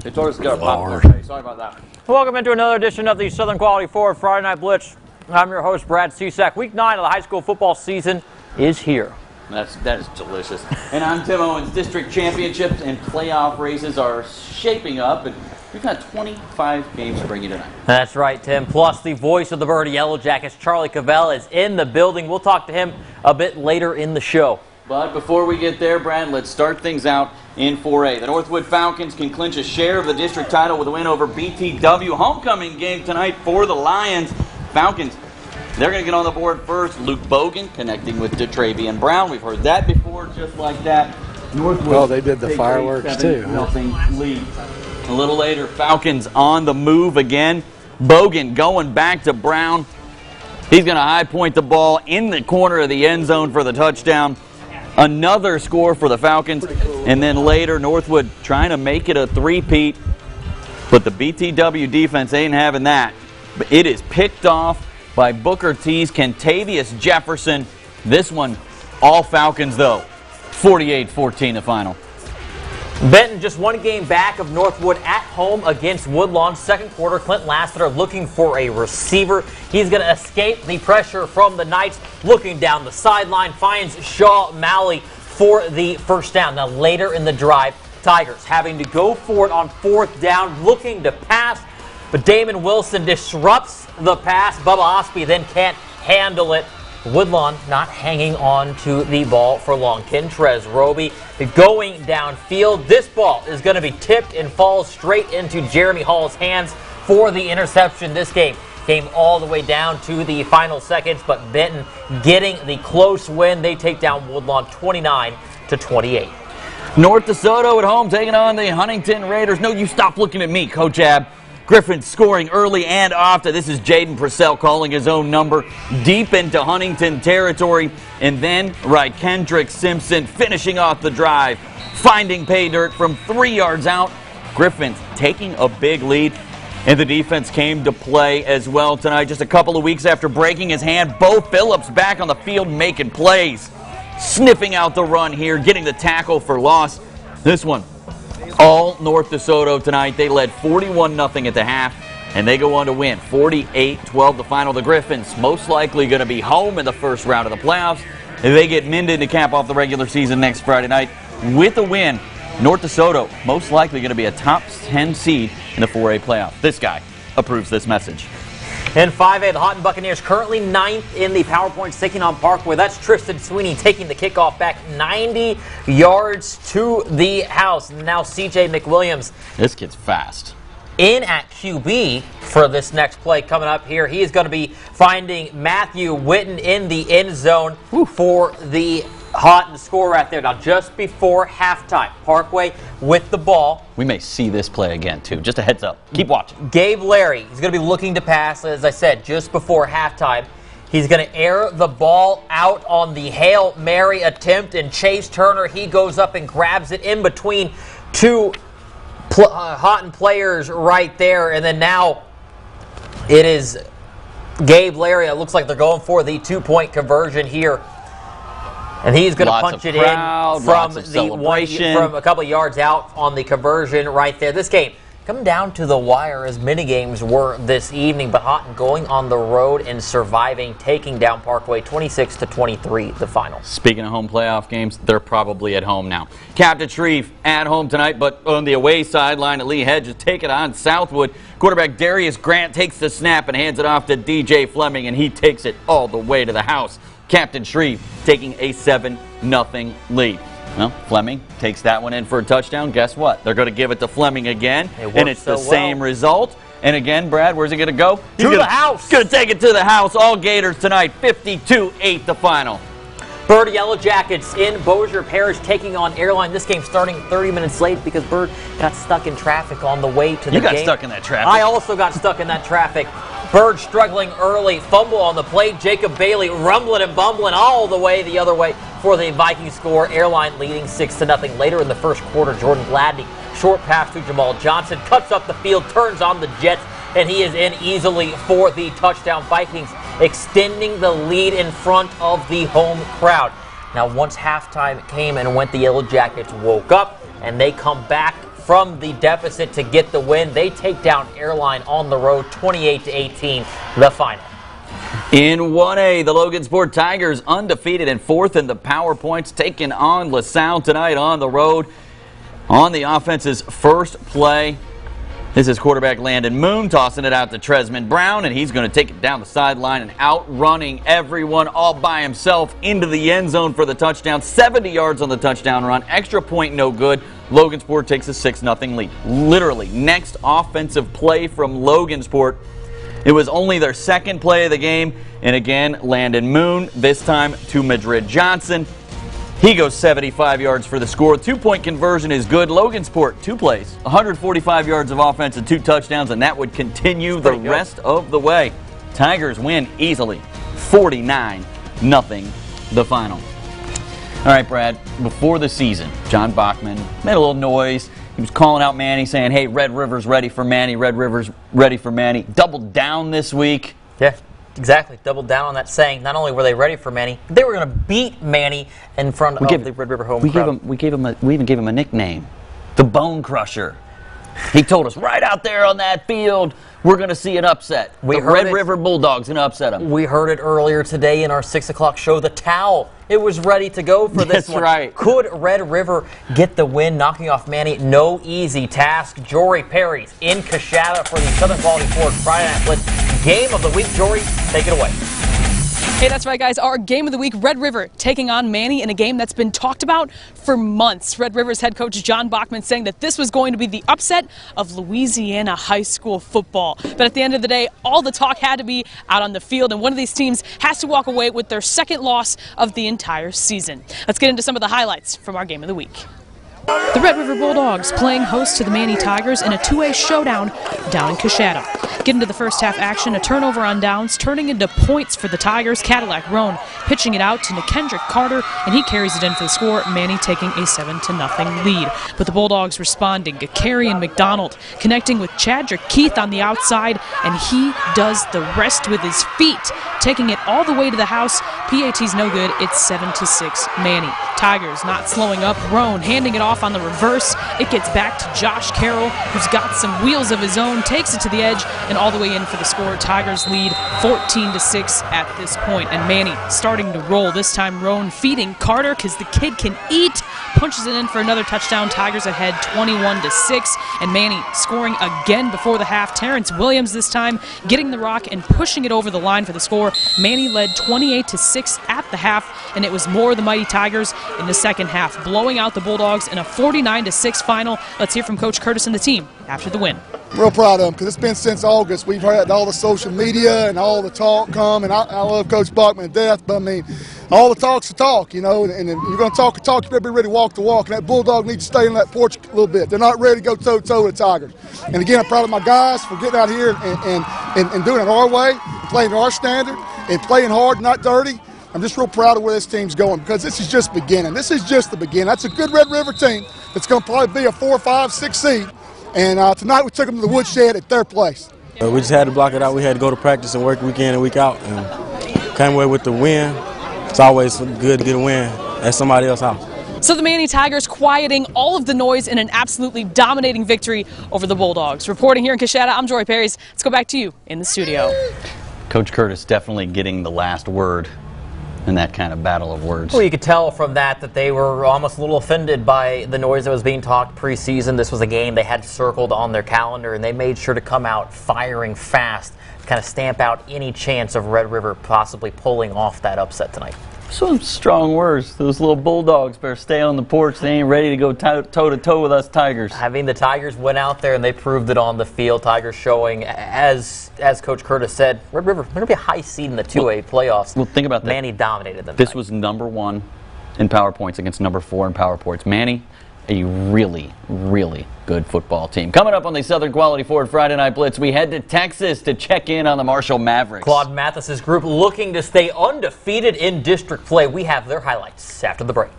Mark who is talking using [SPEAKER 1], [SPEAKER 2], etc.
[SPEAKER 1] They told us to get our popcorn today. Sorry about that.
[SPEAKER 2] Welcome into another edition of the Southern Quality Ford Friday Night Blitz. I'm your host, Brad Cisak. Week 9 of the high school football season is here.
[SPEAKER 1] That is delicious. And I'm Tim Owens. District championships and playoff races are shaping up, and we've got 25 games to bring you tonight.
[SPEAKER 2] That's right, Tim. Plus, the voice of the Bird Yellow Jackets, Charlie Cavell, is in the building. We'll talk to him a bit later in the show.
[SPEAKER 1] But before we get there, Brad, let's start things out in 4A. The Northwood Falcons can clinch a share of the district title with a win over BTW. Homecoming game tonight for the Lions. Falcons, they're going to get on the board first. Luke Bogan connecting with DeTravian Brown. We've heard that before, just like that. Northwood.
[SPEAKER 3] Oh, they did the fireworks too.
[SPEAKER 1] Nothing lead. A little later, Falcons on the move again. Bogan going back to Brown. He's going to high point the ball in the corner of the end zone for the touchdown. Another score for the Falcons. And then later, Northwood trying to make it a three-peat. But the BTW defense ain't having that. But it is picked off by Booker T's Kentavious Jefferson. This one, all Falcons, though. 48-14 the final.
[SPEAKER 2] Benton just one game back of Northwood at home against Woodlawn. Second quarter, Clint Lassiter looking for a receiver. He's going to escape the pressure from the Knights. Looking down the sideline, finds Shaw Malley for the first down. Now later in the drive, Tigers having to go for it on fourth down, looking to pass, but Damon Wilson disrupts the pass. Bubba Osby then can't handle it. Woodlawn not hanging on to the ball for long. Kentrez Roby going downfield. This ball is going to be tipped and falls straight into Jeremy Hall's hands for the interception. This game came all the way down to the final seconds, but Benton getting the close win. They take down Woodlawn 29-28.
[SPEAKER 1] North DeSoto at home taking on the Huntington Raiders. No, you stop looking at me, Coach Ab. Griffin scoring early and often. This is Jaden Purcell calling his own number deep into Huntington territory. And then Kendrick Simpson finishing off the drive, finding pay dirt from 3 yards out. Griffin taking a big lead. And the defense came to play as well tonight. Just a couple of weeks after breaking his hand, Bo Phillips back on the field making plays. Sniffing out the run here, getting the tackle for loss. This one, all North DeSoto tonight. They led 41-0 at the half, and they go on to win 48-12 the final. The Griffins most likely going to be home in the first round of the playoffs. If they get Minden to cap off the regular season next Friday night with a win, North DeSoto most likely going to be a top 10 seed in the 4A playoff. This guy approves this message.
[SPEAKER 2] In 5A, the Haughton Buccaneers currently 9th in the power points, taking on Parkway. That's Tristan Sweeney taking the kickoff back 90 yards to the house. Now CJ McWilliams.
[SPEAKER 1] This kid's fast.
[SPEAKER 2] In at QB for this next play coming up here. He is going to be finding Matthew Witten in the end zone for the Haughton score right there. Now just before halftime, Parkway with the ball.
[SPEAKER 1] We may see this play again too. Just a heads up. Keep watching.
[SPEAKER 2] Gabe Larry, he's going to be looking to pass, as I said, just before halftime. He's going to air the ball out on the Hail Mary attempt, and Chase Turner, he goes up and grabs it in between two Haughton players right there. And then now it is Gabe Larry. It looks like they're going for the 2-point conversion here. And he's going to punch it in from a couple of yards out on the conversion right there. This game coming down to the wire as many games were this evening, but Haughton going on the road and surviving, taking down Parkway 26-23 the final.
[SPEAKER 1] Speaking of home playoff games, they're probably at home now. Captain Shreve at home tonight, but on the away sideline at Lee Hedges, take it on Southwood. Quarterback Darius Grant takes the snap and hands it off to DJ Fleming, and he takes it all the way to the house. Captain Shreve taking a 7-0 lead. Well, Fleming takes that one in for a touchdown. Guess what? They're going to give it to Fleming again, and it's the same result. And again, Brad, where's it going to go?
[SPEAKER 2] To the house.
[SPEAKER 1] Going to take it to the house. All Gators tonight, 52-8 the final.
[SPEAKER 2] Bird Yellow Jackets in Bossier Parish taking on Airline. This game starting 30 minutes late because Bird got stuck in traffic on the way to the game.
[SPEAKER 1] You got stuck in that traffic.
[SPEAKER 2] I also got stuck in that traffic. Bird struggling early, fumble on the plate. Jacob Bailey rumbling and bumbling all the way the other way for the Viking score. Airline leading 6-0. Later in the first quarter, Jordan Gladney, short pass to Jamal Johnson, cuts up the field, turns on the Jets, and he is in easily for the touchdown. Vikings extending the lead in front of the home crowd. Now, once halftime came and went, the Yellow Jackets woke up, and they come back from the deficit to get the win. They take down Airline on the road, 28-18, the final.
[SPEAKER 1] In 1A, the Logansport Tigers undefeated and 4th in the power points, taking on LaSalle tonight on the road. On the offense's first play, this is quarterback Landon Moon tossing it out to Tresman Brown, and he's going to take it down the sideline and outrunning everyone all by himself into the end zone for the touchdown. 70 yards on the touchdown run. Extra point no good. Logansport takes a 6-0 lead. Literally, next offensive play from Logansport. It was only their second play of the game, and again, Landon Moon, this time to Madrid Johnson. He goes 75 yards for the score. 2-point conversion is good. Logansport, 2 plays, 145 yards of offense and 2 touchdowns, and that would continue the rest of the way. Tigers win easily, 49-0, the final. All right, Brad, before the season, John Bachman made a little noise. He was calling out Manny, saying, hey, Red River's ready for Manny, Red River's ready for Manny. Doubled down this week.
[SPEAKER 2] Yeah. Exactly. Doubled down on that saying. Not only were they ready for Manny, they were going to beat Manny in front of the Red River home crowd.
[SPEAKER 1] We even gave him a nickname, the Bone Crusher. He told us right out there on that field, we're going to see an upset. The Red River Bulldogs going to upset them.
[SPEAKER 2] We heard it earlier today in our 6 o'clock show. The towel, it was ready to go for this one.
[SPEAKER 1] That's right.
[SPEAKER 2] Could Red River get the win, knocking off Manny? No easy task. Jory Perry's in Coshada for the Southern Quality Ford Friday Night Blitz Game of the Week. Jory, take it away.
[SPEAKER 4] Hey, that's right, guys. Our game of the week, Red River taking on Manny in a game that's been talked about for months. Red River's head coach John Bachman saying that this was going to be the upset of Louisiana high school football. But at the end of the day, all the talk had to be out on the field, and one of these teams has to walk away with their second loss of the entire season. Let's get into some of the highlights from our game of the week. The Red River Bulldogs playing host to the Manny Tigers in a 2A showdown down in Coshada. Get into the first half action, a turnover on downs, turning into points for the Tigers. Cadillac Roan pitching it out to McKendrick Carter, and he carries it in for the score, Manny taking a 7-0 lead. But the Bulldogs responding, Gakarian McDonald connecting with Chadrick Keith on the outside, and he does the rest with his feet, taking it all the way to the house. PAT's no good, it's 7-6 Manny. Tigers not slowing up, Roan handing it off on the reverse. It gets back to Josh Carroll, who's got some wheels of his own, takes it to the edge, and all the way in for the score. Tigers lead 14-6 at this point, and Manny starting to roll. This time Roan feeding Carter because the kid can eat, punches it in for another touchdown. Tigers ahead 21-6, and Manny scoring again before the half. Terrence Williams this time getting the rock and pushing it over the line for the score. Manny led 28-6 at the half, and it was more the mighty Tigers in the second half, blowing out the Bulldogs in a 49-6 final. Let's hear from Coach Curtis and the team after the win.
[SPEAKER 5] Real proud of them because it's been since August. We've heard all the social media and all the talk come, and I love Coach Bachman to death, but I mean, all the talk's the talk, you know, and if you're going to talk the talk, you better be ready to walk the walk, and that Bulldog needs to stay on that porch a little bit. They're not ready to go toe-to-toe with the Tigers. And again, I'm proud of my guys for getting out here and doing it our way, playing to our standard, and playing hard, not dirty. I'm just real proud of where this team's going because this is just beginning. This is just the beginning. That's a good Red River team that's going to probably be a 4, 5, 6 seed. And tonight we took them to the woodshed at their place.
[SPEAKER 6] We just had to block it out. We had to go to practice and work week in and week out. And came away with the win. It's always good to get a win at somebody else's house.
[SPEAKER 4] So the Manny Tigers quieting all of the noise in an absolutely dominating victory over the Bulldogs. Reporting here in Coshada, I'm Jory Perry. Let's go back to you in the studio.
[SPEAKER 1] Coach Curtis definitely getting the last word in that kind of battle of words.
[SPEAKER 2] Well, you could tell from that they were almost a little offended by the noise that was being talked preseason. This was a game they had circled on their calendar, and they made sure to come out firing fast, kind of stamp out any chance of Red River possibly pulling off that upset tonight.
[SPEAKER 1] Some strong words. Those little Bulldogs better stay on the porch. They ain't ready to go toe-to-toe with us Tigers.
[SPEAKER 2] I mean, the Tigers went out there and they proved it on the field. Tigers showing, as Coach Curtis said, Red River, they're going to be a high seed in the 2A playoffs.
[SPEAKER 1] Well, think about that.
[SPEAKER 2] Manny dominated them.
[SPEAKER 1] This was #1 in power points against #4 in power points. Manny, a really, really good football team. Coming up on the Southern Quality Ford Friday Night Blitz, we head to Texas to check in on the Marshall Mavericks.
[SPEAKER 2] Claude Mathis's group looking to stay undefeated in district play. We have their highlights after the break.